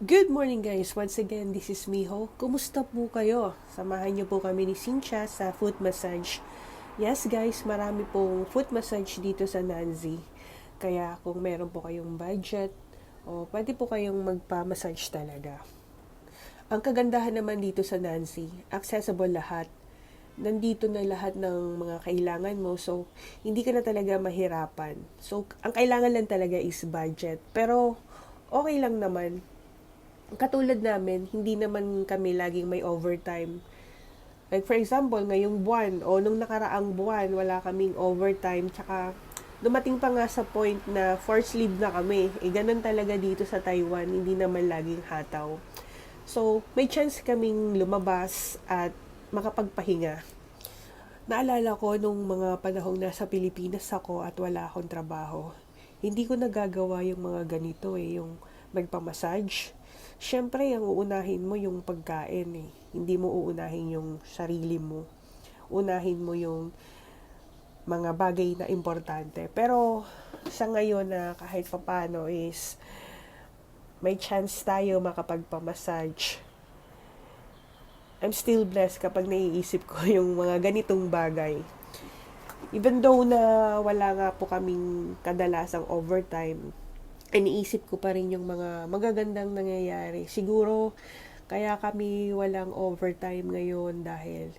Good morning guys! Once again, this is Miho. Kumusta po kayo? Samahan niyo po kami ni Cynthia sa foot massage. Yes guys, marami pong foot massage dito sa Nanzi. Kaya kung meron po kayong budget, pwede po kayong magpa-massage talaga. Ang kagandahan naman dito sa Nanzi, accessible lahat. Nandito na lahat ng mga kailangan mo, so hindi ka na talaga mahirapan. So, ang kailangan lang talaga is budget. Pero, okay lang naman. Katulad namin, hindi naman kami laging may overtime. Like for example, ngayong buwan o nung nakaraang buwan, wala kaming overtime. Tsaka dumating pa nga sa point na forced leave na kami. Ganun talaga dito sa Taiwan, hindi naman laging hataw. So, may chance kaming lumabas at makapagpahinga. Naalala ko nung mga panahong nasa Pilipinas ako at wala akong trabaho. Hindi ko nagagawa yung mga ganito yung magpamassage. Siyempre, ang uunahin mo yung pagkain Hindi mo uunahin yung sarili mo. Unahin mo yung mga bagay na importante. Pero, sa ngayon na kahit papano is may chance tayo makapagpamassage. I'm still blessed kapag naiisip ko yung mga ganitong bagay. Even though na wala nga po kaming kadalasang overtime, iniisip ko pa rin yung mga magagandang nangyayari. Siguro, kaya kami walang overtime ngayon dahil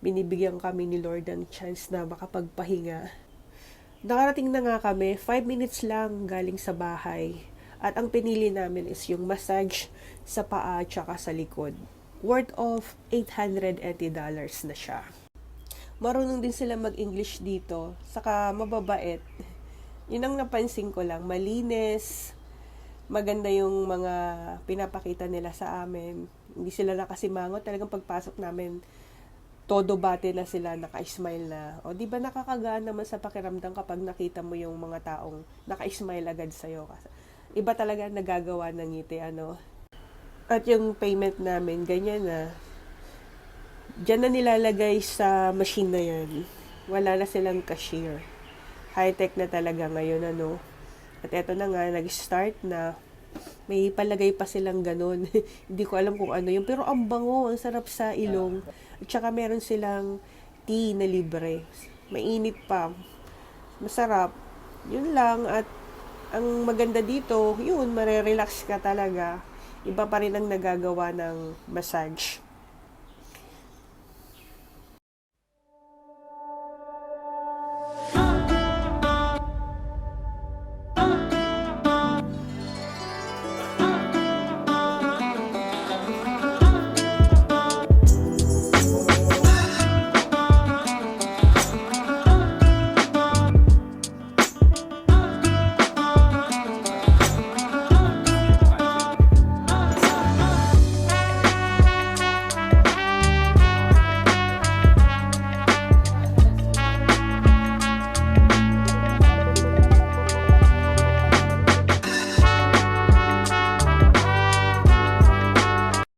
binibigyan kami ni Lord ng chance na makapagpahinga. Nakarating na nga kami, 5 minutes lang galing sa bahay. At ang pinili namin is yung massage sa paa at sa likod. Worth of $880 na siya. Marunong din sila mag-English dito, saka mababait. Yun ang napansin ko lang, malinis, maganda yung mga pinapakita nila sa amin. Hindi sila nakasimangot, talagang pagpasok namin, todo bate na sila, naka-smile na. O di ba nakakagaan naman sa pakiramdam kapag nakita mo yung mga taong naka-smile agad sa'yo. Iba talaga nagagawa ng ngiti, At yung payment namin, ganyan na. Diyan na nilalagay sa machine na yan. Wala na silang cashier. High-tech na talaga ngayon, At eto na nga, nag-start na. May palagay pa silang ganun. Hindi ko alam kung ano yun. Pero ang bango, ang sarap sa ilong. At saka meron silang tea na libre. Mainit pa. Masarap. Yun lang. At ang maganda dito, yun, marerelax ka talaga. Iba pa rin ang nagagawa ng massage.